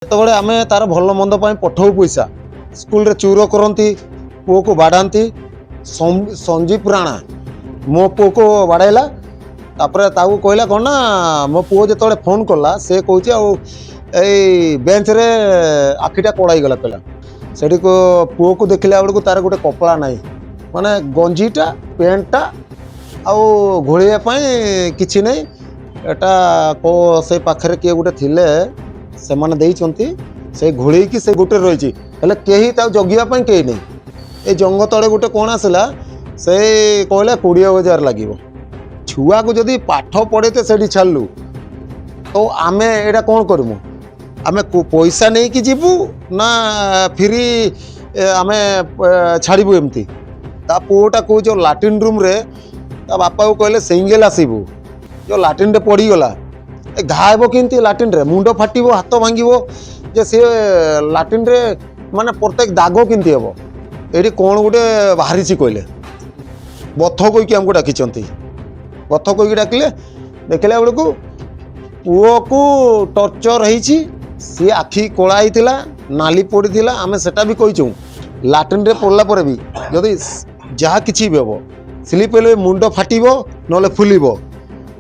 ଯେତେବେଳେ ଆମେ ତାର ଭଲ ମନ୍ଦ ପାଇଁ ପଠାଉ ପଇସା ସ୍କୁଲରେ ଚୁର କରନ୍ତି ପୁଅକୁ ବାଡ଼ାନ୍ତି। ସଞ୍ଜୀବ ରାଣା ମୋ ପୁଅକୁ ବାଡ଼େଇଲା ତାପରେ ତାକୁ କହିଲା କ'ଣ ନା ମୋ ପୁଅ ଯେତେବେଳେ ଫୋନ୍ କଲା ସେ କହୁଛି ଆଉ ଏଇ ବେଞ୍ଚରେ ଆଖିଟା କଳାଇଗଲା କହିଲା। ସେଠି ପୁଅକୁ ଦେଖିଲା ବେଳକୁ ତାର ଗୋଟେ କପଡ଼ା ନାହିଁ, ମାନେ ଗଞ୍ଜିଟା ପ୍ୟାଣ୍ଟଟା ଆଉ ଘୋଳିବା ପାଇଁ କିଛି ନାହିଁ। ଏଟା ସେ ପାଖରେ କିଏ ଗୋଟେ ଥିଲେ ସେମାନେ ଦେଇଛନ୍ତି, ସେ ଘୋଳେଇକି ସେ ଗୋଟେ ରହିଛି, ହେଲେ କେହି ତାକୁ ଜଗିବା ପାଇଁ କେହି ନାହିଁ। ଏ ଜଙ୍ଗ ତଳେ ଗୋଟେ କ'ଣ ଆସିଲା, ସେ କହିଲା 20,000 ଲାଗିବ। ଛୁଆକୁ ଯଦି ପାଠ ପଢ଼େଇତେ ସେଠି ଛାଡ଼ିଲୁ ତ ଆମେ ଏଇଟା କ'ଣ କରିବୁ? ଆମେ ପଇସା ନେଇକି ଯିବୁ ନା ଫିରି ଆମେ ଛାଡ଼ିବୁ ଏମିତି? ତା ପୁଅଟା କହୁଛ ଲାଟ୍ରିନ୍ ରୁମ୍ରେ ତା ବାପାକୁ କହିଲେ ସିଙ୍ଗେଲ ଆସିବୁ, ଯେଉଁ ଲାଟ୍ରିନ୍ରେ ପଡ଼ିଗଲା ଏ ଘା ହେବ କେମିତି? ଲାଟ୍ରିନ୍ରେ ମୁଣ୍ଡ ଫାଟିବ, ହାତ ଭାଙ୍ଗିବ, ଯେ ସିଏ ଲାଟ୍ରିନ୍ରେ ମାନେ ପ୍ରତ୍ୟେକ ଦାଗ କେମିତି ହେବ? ଏଇଠି କ'ଣ ଗୋଟେ ବାହାରିଛି କହିଲେ, ବଥ କହିକି ଆମକୁ ଡାକିଛନ୍ତି। ବଥ କହିକି ଡାକିଲେ, ଦେଖିଲା ବେଳକୁ ପୁଅକୁ ଟର୍ଚର ହେଇଛି, ସିଏ ଆଖି କଳା ହେଇଥିଲା, ନାଲି ପଡ଼ିଥିଲା। ଆମେ ସେଟା ବି କହିଛୁ, ଲାଟ୍ରିନ୍ରେ ପଡ଼ିଲା ପରେ ବି ଯଦି ଯାହା କିଛି ବି ହେବ, ସ୍ଲିପ୍ ହେଲେ ମୁଣ୍ଡ ଫାଟିବ ନହେଲେ ଫୁଲିବ।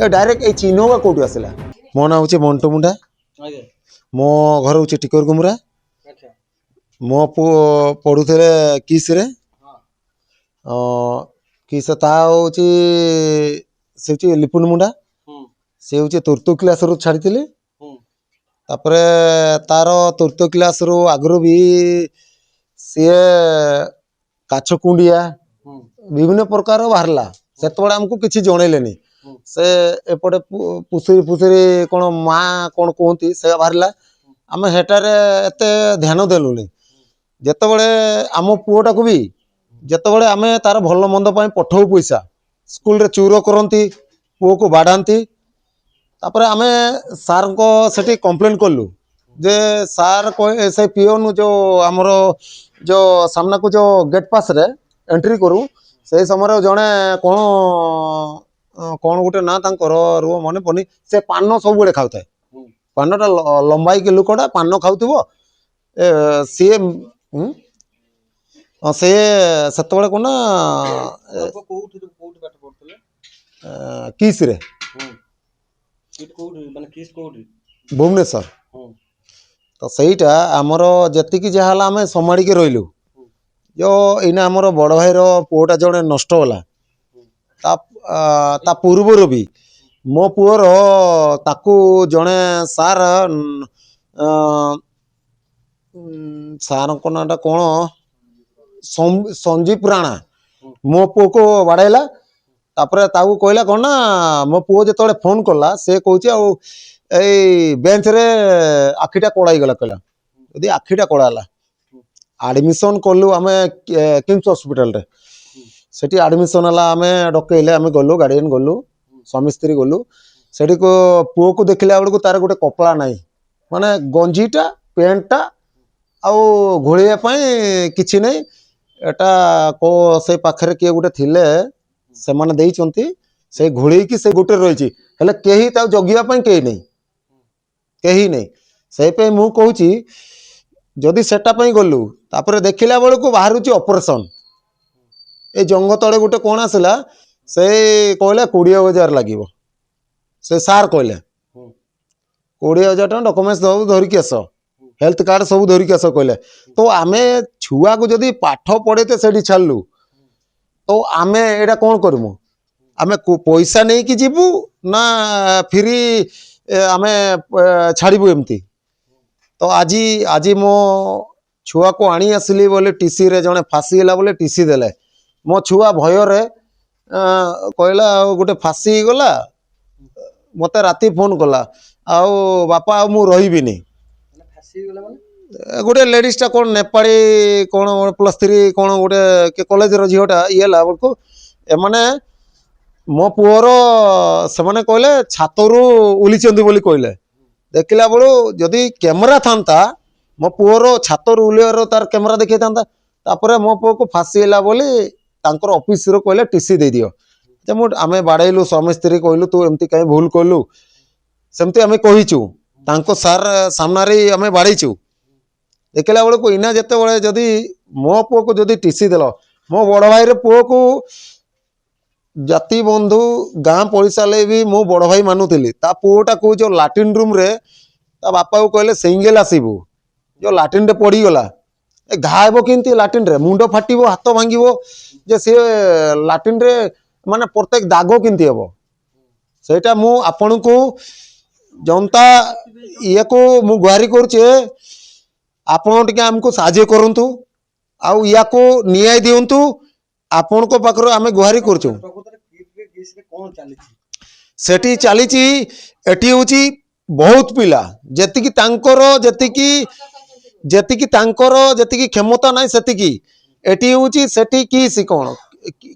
ଏ ଡାଇରେକ୍ଟ ଏଇ ଚିହ୍ନ ବା କେଉଁଠୁ ଆସିଲା? ମୋ ନାଁ ହେଉଛି ମଣ୍ଟୁ ମୁଣ୍ଡା, ମୋ ଘର ହେଉଛି ଟିକର ଗୁମରା। ମୋ ପୁଅ ପଢ଼ୁଥିଲେ କିସ୍ରେ, କିସ୍ ତା ହେଉଛି ସେ ହେଉଛି ଲିପୁନ ମୁଣ୍ଡା, ସେ ହେଉଛି ତୃତୀୟ କ୍ଲାସ୍ରୁ ଛାଡ଼ିଥିଲି। ତାପରେ ତାର ତୃତୀୟ କ୍ଲାସ୍ରୁ ଆଗରୁ ବି ସିଏ କାଛ କୁଣ୍ଡିଆ ବିଭିନ୍ନ ପ୍ରକାର ବାହାରିଲା। ସେତେବେଳେ ଆମକୁ କିଛି ଜଣେଇଲେନି। ସେ ଏପଟେ ପୁସୁରି କ'ଣ ମାଆ କ'ଣ କୁହନ୍ତି ସେ ବାହାରିଲା। ଆମେ ହେଟାରେ ଏତେ ଧ୍ୟାନ ଦେଲୁନି। ଯେତେବେଳେ ଆମ ପୁଅଟାକୁ ବି ଯେତେବେଳେ ଆମେ ତାର ଭଲ ମନ୍ଦ ପାଇଁ ପଠାଉ ପଇସା ସ୍କୁଲରେ ଚୁର କରନ୍ତି ପୁଅକୁ ବାଡ଼ାନ୍ତି, ତାପରେ ଆମେ ସାର୍ଙ୍କ ସେଠି କମ୍ପ୍ଲେନ୍ କଲୁ ଯେ ସାର୍ ସେ ପିଅନ ଯେଉଁ ଆମର ଯେଉଁ ସାମ୍ନାକୁ ଯେଉଁ ଗେଟ୍ ପାସ୍ରେ ଏଣ୍ଟ୍ରି କରୁ ସେଇ ସମୟରେ ଜଣେ କ'ଣ ଗୋଟେ ନା ତାଙ୍କର ରୁହ ମନେ ପଡ଼ୁନି, ସେ ପାନ ସବୁବେଳେ ଖାଉଥାଏ। ପାନଟା ଲମ୍ବାଇକି ଲୋକଟା ପାନ ଖାଉଥିବ। ସିଏ ସେ ସେତେବେଳେ କ'ଣ ନା କିସ୍ରେ ଭୁବନେଶ୍ୱର। ତ ସେଇଟା ଆମର ଯେତିକି ଯାହା ହେଲା ଆମେ ସମାଳିକି ରହିଲୁ। ଯେଉଁ ଏଇନା ଆମର ବଡ଼ ଭାଇର ପୁଅଟା ଜଣେ ନଷ୍ଟ ହେଲା, ତା ପୂର୍ବରୁ ବି ମୋ ପୁଅର ତାକୁ ଜଣେ ସାର୍ଙ୍କ ନାଁଟା କ'ଣ ସଞ୍ଜୀବ ରାଣା ମୋ ପୁଅକୁ ବାଡ଼େଇଲା। ତାପରେ ତାକୁ କହିଲା କ'ଣ ନା ମୋ ପୁଅ ଯେତେବେଳେ ଫୋନ୍ କଲା ସେ କହୁଛି ଆଉ ଏଇ ବେଞ୍ଚରେ ଆଖିଟା କଳାଇଗଲା କହିଲା। ଯଦି ଆଖିଟା କଳା ହେଲା, ଆଡ଼ମିସନ୍ କଲୁ ଆମେ କିମ୍ସ ହସ୍ପିଟାଲରେ। ସେଠି ଆଡ଼ମିସନ୍ ହେଲା, ଆମେ ଡକେଇଲେ, ଆମେ ଗଲୁ, ଗାର୍ଡ଼ିଆନ୍ ଗଲୁ, ସ୍ୱାମୀ ସ୍ତ୍ରୀ ଗଲୁ। ସେଠି ପୁଅକୁ ଦେଖିଲା ବେଳକୁ ତାର ଗୋଟେ କପଡ଼ା ନାହିଁ, ମାନେ ଗଞ୍ଜିଟା ପ୍ୟାଣ୍ଟଟା ଆଉ ଘୋଳିବା ପାଇଁ କିଛି ନାହିଁ। ଏଟା ସେ ପାଖରେ କିଏ ଗୋଟେ ଥିଲେ ସେମାନେ ଦେଇଛନ୍ତି, ସେ ଘୋଳେଇକି ସେ ଗୋଟେ ରହିଛି, ହେଲେ କେହି ତାକୁ ଜଗିବା ପାଇଁ କେହି ନାହିଁ, କେହି ନାହିଁ। ସେଇପାଇଁ ମୁଁ କହୁଛି ଯଦି ସେଟା ପାଇଁ ଗଲୁ ତାପରେ ଦେଖିଲା ବେଳକୁ ବାହାରୁଛି ଅପରେସନ୍। ଏ ଜଙ୍ଗ ତଳେ ଗୋଟେ କ'ଣ ଆସିଲା, ସେ କହିଲା 20,000 ଲାଗିବ। ସେ ସାର୍ କହିଲେ 20,000 ଟଙ୍କା ଡକୁମେଣ୍ଟସ୍ ସବୁ ଧରିକି ଆସ, ହେଲ୍ଥ କାର୍ଡ଼ ସବୁ ଧରିକି ଆସ କହିଲେ। ତ ଆମେ ଛୁଆକୁ ଯଦି ପାଠ ପଢ଼େଇତେ ସେଠି ଛାଡ଼ିଲୁ ତ ଆମେ ଏଇଟା କ'ଣ କରିବୁ? ଆମେ ପଇସା ନେଇକି ଯିବୁ ନା ଫିରି ଆମେ ଛାଡ଼ିବୁ ଏମିତି? ତ ଆଜି ମୋ ଛୁଆକୁ ଆଣି ଆସିଲି ବୋଲି ଟିସିରେ ଜଣେ ଫାଶୀ ହେଲା ବୋଲି ଟିସି ଦେଲେ। ମୋ ଛୁଆ ଭୟରେ କହିଲା ଆଉ ଗୋଟେ ଫାଶୀ ହେଇଗଲା। ମୋତେ ରାତି ଫୋନ୍ କଲା, ଆଉ ବାପା ଆଉ ମୁଁ ରହିବିନି। ଗୋଟେ ଲେଡ଼ିଜ୍ଟା କ'ଣ ନେପାଳୀ କ'ଣ +3 କ'ଣ ଗୋଟେ କଲେଜର ଝିଅଟା ଇଏ ହେଲା ବେଳକୁ ଏମାନେ ମୋ ପୁଅର ସେମାନେ କହିଲେ ଛାତରୁ ଓହ୍ଲିଛନ୍ତି ବୋଲି କହିଲେ। ଦେଖିଲା ବେଳୁ ଯଦି କ୍ୟାମେରା ଥାନ୍ତା ମୋ ପୁଅର ଛାତରୁ ଓହ୍ଲିବାର ତାର କ୍ୟାମେରା ଦେଖେଇଥାନ୍ତା। ତାପରେ ମୋ ପୁଅକୁ ଫାଶୀ ହେଲା ବୋଲି ତାଙ୍କର ଅଫିସରୁ କହିଲେ ଟିସି ଦେଇଦିଅ। ଯେ ଆମେ ବାଡ଼େଇଲୁ, ସ୍ୱାମୀ ସ୍ତ୍ରୀ କହିଲୁ ତୁ ଏମିତି କାହିଁ ଭୁଲ କଲୁ, ସେମିତି ଆମେ କହିଛୁ। ତାଙ୍କ ସାର୍ ସାମ୍ନାରେ ଆମେ ବାଡ଼େଇଛୁ। ଦେଖିଲା ବେଳକୁ ଇନା ଯେତେବେଳେ ଯଦି ମୋ ପୁଅକୁ ଯଦି ଟିସି ଦେଲ, ମୋ ବଡ଼ ଭାଇର ପୁଅକୁ ଜାତି ବନ୍ଧୁ ଗାଁ ପଡ଼ିଶା ଲାଗି ବି ମୁଁ ବଡ଼ ଭାଇ ମାନୁଥିଲି। ତା ପୁଅଟାକୁ ଯେଉଁ ଲାଟ୍ରିନ୍ ରୁମ୍ରେ ତା ବାପାକୁ କହିଲେ ସିଙ୍ଗେଲ ଆସିବୁ, ଯେଉଁ ଲାଟ୍ରିନ୍ରେ ପଡ଼ିଗଲା, ଏ ଘା ହେବ କେମିତି ଲାଟ୍ରିନ୍ରେ, ମୁଣ୍ଡ ଫାଟିବ, ହାତ ଭାଙ୍ଗିବ, ଯେ ସିଏ ଲାଟ୍ରିନ୍ରେ ମାନେ ପ୍ରତ୍ୟେକ ଦାଗ କେମିତି ହେବ। ସେଇଟା ମୁଁ ଆପଣଙ୍କୁ ଜନତା ଇଏକୁ ମୁଁ ଗୁହାରି କରୁଛି, ଆପଣ ଟିକେ ଆମକୁ ସାହାଯ୍ୟ କରନ୍ତୁ ଆଉ ୟାକୁ ନ୍ୟାୟ ଦିଅନ୍ତୁ। ଆପଣଙ୍କ ପାଖରୁ ଆମେ ଗୁହାରି କରୁଛୁ। ସେଠି ଚାଲିଛି, ଏଠି ହେଉଛି ବହୁତ ପିଲା, ଯେତିକି କ୍ଷମତା ନାହିଁ ସେତିକି ଏଠି ହେଉଛି। ସେଠି କିସ୍ କ'ଣ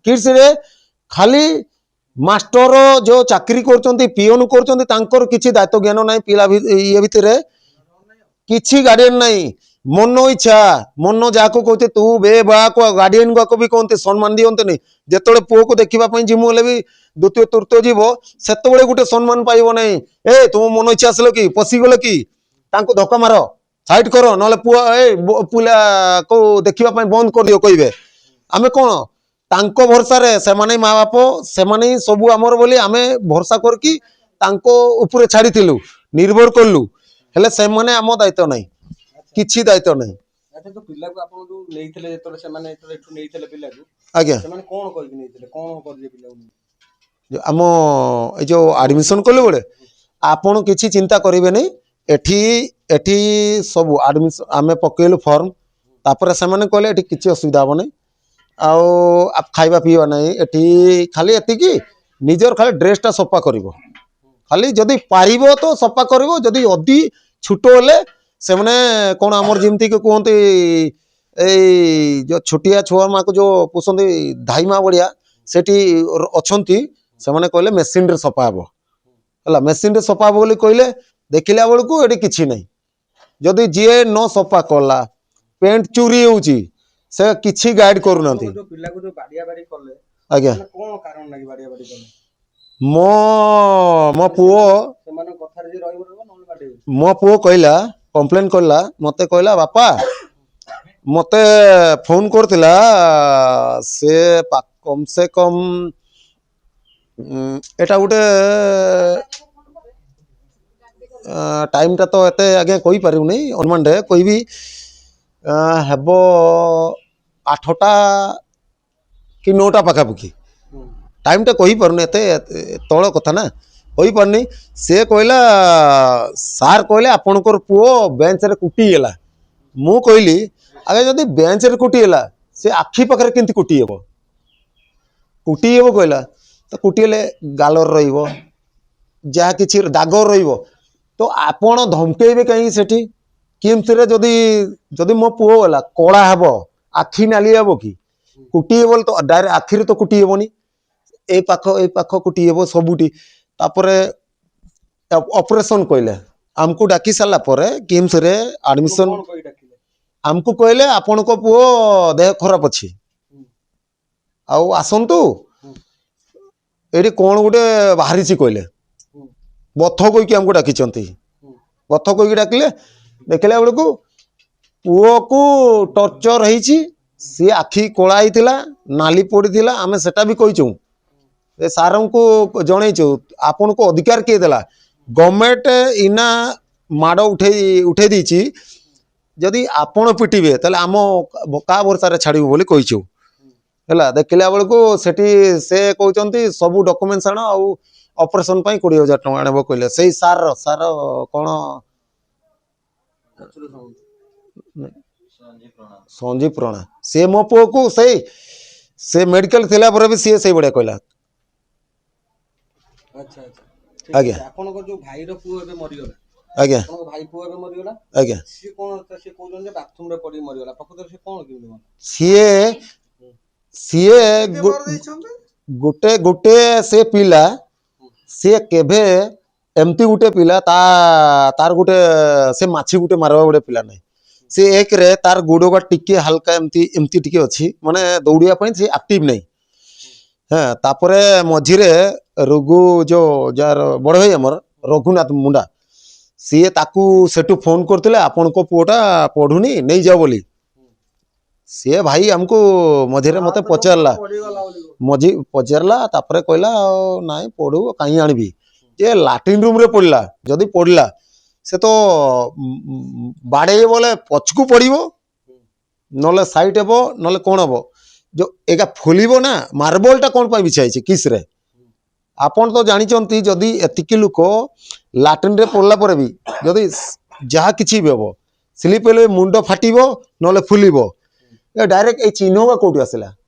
କିସ୍ରେ ଖାଲି ମାଷ୍ଟର ଯେଉଁ ଚାକିରି କରୁଛନ୍ତି, ପିଅନ କରୁଛନ୍ତି, ତାଙ୍କର କିଛି ଦାୟିତ୍ୱ ଜ୍ଞାନ ନାହିଁ। ପିଲା ଇଏ ଭିତରେ କିଛି ଗାର୍ଡିଆନ ନାହିଁ, ମନ ଇଚ୍ଛା ମନ ଯାହାକୁ କହୁছে ତୁ ବେ ବା ଗାର୍ଡିଆନ ଗୁଆକୁ ବି କହନ୍ତି, ସମ୍ମାନ ଦିଅନ୍ତିନି। ଯେତେବେଳେ ପୁଅକୁ ଦେଖିବା ପାଇଁ ଯିମୁ ହେଲେ ବି ଦ୍ୱିତୀୟ ତୃତୀୟ ଯିବ, ସେତେବେଳେ ଗୋଟେ ସମ୍ମାନ ପାଇବ ନାହିଁ। ଏ ତୁମ ମନ ଇଚ୍ଛା ଆସିଲ କି, ପଶିଗଲ କି, ତାଙ୍କୁ ଧକ୍କା ମାର, ସାଇଡ୍ କର, ନହେଲେ ପୁଅ ପିଲାକୁ ଦେଖିବା ପାଇଁ ବନ୍ଦ କରିଦିଅ କହିବେ। ଆମେ କ'ଣ ତାଙ୍କ ଭରସାରେ, ସେମାନେ ମା ବାପ, ସେମାନେ ହିଁ ସବୁ ଆମର ବୋଲି ଆମେ ଭରସା କରିକି ତାଙ୍କ ଉପରେ ଛାଡ଼ିଥିଲୁ, ନିର୍ଭର କଲୁ। ହେଲେ ସେମାନେ ଆମ ଦାୟିତ୍ୱ ନାହିଁ, କିଛି ଦାୟିତ୍ୱ ନାହିଁ। ପିଲାକୁ ଆପଣ ଯୋଉ ନେଇଥିଲେ, ଯେତେବେଳେ ସେମାନେ ଏଠୁ ନେଇଥିଲେ ପିଲାକୁ, ଆଜ୍ଞା, ସେମାନେ କ'ଣ କରିକି ନେଇଥିଲେ, କ'ଣ କରିଲେ ପିଲାକୁ? ଆମ ଏ ଯେଉଁ ଆଡମିସନ କଲୁ ବେଳେ ଆପଣ କିଛି ଚିନ୍ତା କରିବେନି। ଏଠି ଏଠି ସବୁ ଆଡମିସନ ଆମେ ପକେଇଲୁ ଫର୍ମ, ତାପରେ ସେମାନେ କହିଲେ ଏଠି କିଛି ଅସୁବିଧା ହେବ ନାହିଁ, ଆଉ ଖାଇବା ପିଇବା ନାହିଁ ଏଠି, ଖାଲି ଏତିକି ନିଜର ଖାଲି ଡ୍ରେସଟା ସଫା କରିବ, ଖାଲି ଯଦି ପାରିବ ତ ସଫା କରିବ। ଯଦି ଅତି ଛୋଟ ହେଲେ ସେମାନେ କ'ଣ ଆମର ଯେମିତିକି କୁହନ୍ତି, ଏଇ ଯେଉଁ ଛୋଟିଆ ଛୁଆ ମାକୁ ଯେଉଁ ପୋଷନ୍ତି ଧାଇମା ଭଳିଆ ସେଠି ଅଛନ୍ତି, ସେମାନେ କହିଲେ ମେସିନରେ ସଫା ହେବ। ହେଲା, ମେସିନରେ ସଫା ହେବ ବୋଲି କହିଲେ, ଦେଖିଲା ବେଳକୁ ଏଠି କିଛି ନାହିଁ। ଯଦି ଯିଏ ନ ସଫା କଲା, ପେଣ୍ଟ ଚୋରି ହେଉଛି, ସେ କିଛି ଗାଇଡ୍ କରୁନାହାନ୍ତି। ଆଜ୍ଞା, ମୋ ପୁଅ କହିଲା, କମ୍ପ୍ଲେନ୍ କଲା, ମୋତେ କହିଲା ବାପା ମୋତେ ଫୋନ୍ କରିଥିଲା, ସେ କମ୍ ସେ କମ୍ ଏଟା ଗୋଟେ ଟାଇମ୍ଟା ତ ଏତେ ଆଜ୍ଞା କହିପାରିବୁନି, ଅନୁମାନରେ କହିବି ହେବ 8ଟା କି 9ଟା ପାଖାପାଖି। ଟାଇମ୍ଟା କହିପାରୁନି, ଏତେ ତଳ କଥା ନା, କହିପାରୁନି। ସେ କହିଲା ସାର୍ କହିଲେ ଆପଣଙ୍କର ପୁଅ ବେଞ୍ଚରେ କୁଟିଗଲା। ମୁଁ କହିଲି ଆଜ୍ଞା ଯଦି ବେଞ୍ଚରେ କୁଟିଗଲା, ସେ ଆଖି ପାଖରେ କେମିତି କୁଟି ହେବ? କୁଟି ହେବ କହିଲା, ତ କୁଟି ହେଲେ ଗାଲରେ ରହିବ, ଯାହା କିଛି ଦାଗ ରହିବ, ତ ଆପଣ ଧମକେଇବେ କାହିଁକି ସେଠି? କେମିତିରେ ଯଦି ମୋ ପୁଅ ଗଲା କଳା ହେବ, ଆଖି ନାଲି ହେବ କି? କୁଟି ହେବ ତ ଡାଇରେକ୍ଟ ଆଖିରେ ତ କୁଟି ହେବନି, ଏଇ ପାଖ କୁଟି ହେବ ସବୁଠି। ତାପରେ ଅପରେସନ କହିଲେ, ଆମକୁ ଡାକି ସାରିଲା ପରେ କିମ୍ସରେ ଆଡମିସନ ଆମକୁ କହିଲେ ଆପଣଙ୍କ ପୁଅ ଦେହ ଖରାପ ଅଛି, ଆଉ ଆସନ୍ତୁ, ଏଠି କ'ଣ ଗୋଟେ ବାହାରିଛି କହିଲେ। ବଥ କହିକି ଆମକୁ ଡାକିଛନ୍ତି, ବଥ କହିକି ଡାକିଲେ। ଦେଖିଲା ବେଳକୁ ପୁଅକୁ ଟର୍ଚର ହେଇଛି, ସିଏ ଆଖି କଳା ହେଇଥିଲା, ନାଲି ପଡ଼ିଥିଲା। ଆମେ ସେଟା ବି କହିଛୁ, ଏ ସାର୍ଙ୍କୁ ଜଣେଇଛୁ, ଆପଣଙ୍କୁ ଅଧିକାର କିଏ ଦେଲା? ଗଭର୍ଣ୍ଣମେଣ୍ଟ ଇନା ମାଡ଼ ଉଠେଇ ଦେଇଛି, ଯଦି ଆପଣ ପିଟିବେ ତାହେଲେ ଆମ କାହା ଭରସାରେ ଛାଡ଼ିବୁ ବୋଲି କହିଛୁ। ହେଲା, ଦେଖିଲା ବେଳକୁ ସେଠି ସେ କହୁଛନ୍ତି ସବୁ ଡକୁମେଣ୍ଟସ୍ ଆଣ, ଆଉ ଅପରେସନ ପାଇଁ 20,000 ଟଙ୍କା ଆଣିବ କହିଲେ। ସେଇ ସାର୍ କ'ଣ ସଞ୍ଜୀବ ପ୍ରଣା, ସେ ମୋ ପୁଅକୁ ସେ ମେଡିକାଲ ଥିଲା ପରେ ବି ସିଏ ସେଇଭଳିଆ କହିଲା। ଆଜ୍ଞା, ଆପଣଙ୍କ ଯୋଉ ଭାଇର ପୁଅ ଏବେ ମରିଗଲା, ଆଜ୍ଞା, ଭାଇ ପୁଅ ଏବେ ମରିଗଲା, ଆଜ୍ଞା, ସିଏ କ'ଣ ସେ କହୁଛନ୍ତି ବାଥରୁମରେ ପଡି ମରିଗଲା, ପ୍ରକୃତରେ ସେ କ'ଣ କେମିତି? ସିଏ ଗୋଟେ ସେ ପିଲା, ସିଏ କେବେ ଏମିତି ଗୋଟେ ପିଲା ତାର ଗୋଟେ ସେ ମାଛି ଗୋଟେ ମାରିବା ଗୋଟେ ପିଲା ନାହିଁ। ସେ ଏକରେ ତାର ଗୋଡ଼ ଟିକେ ହାଲକା ଏମିତି ଟିକେ ଅଛି, ମାନେ ଦୌଡ଼ିବା ପାଇଁ ସେ ଆକ୍ଟିଭ ନାହିଁ। হ্যাঁ, তারপরে মঝিরে রঘু যার বড় ভাই আমার রঘুনাথ মুন্ডা, ସିଏ ତାକୁ ସେଠୁ ଫୋନ୍ କରିଥିଲେ ଆପଣଙ୍କ ପୁଅଟା ପଢ଼ୁନି ନେଇଯାଅ ବୋଲି। ସିଏ ଭାଇ ଆମକୁ ମଝିରେ ମୋତେ ପଚାରିଲା ପଚାରିଲା ତାପରେ କହିଲା ଆଉ ନାଇଁ ପଢ଼ୁ କାହିଁ ଆଣିବି ଯେ ଲାଟ୍ରିନ୍ ରୁମ୍ରେ ପଡ଼ିଲା ଯଦି ପଡ଼ିଲା ସେ ତ ବାଡ଼େଇ ବୋଲେ ପଛକୁ ପଡ଼ିବ ନହେଲେ ସାଇଟ୍ ହେବ ନହେଲେ କ'ଣ ହେବ ଯେଉଁ ଏକା ଫୁଲିବ ନା ମାର୍ବଲଟା କ'ଣ ପାଇଁ ବିଛା ହେଇଛି କିସ୍ରେ ଆପଣ ତ ଜାଣିଛନ୍ତି ଯଦି ଏତିକି ଲୋକ ଲାଟ୍ରିନ୍ରେ ପଡ଼ିଲା ପରେ ବି ଯଦି ଯାହା କିଛି ବି ହେବ ସ୍ଲିପ୍ ହେଲେ ମୁଣ୍ଡ ଫାଟିବ ନହେଲେ ଫୁଲିବ ଡାଇରେକ୍ଟ ଏଇ ଚିହ୍ନ ବା କୋଉଠୁ ଆସିଲା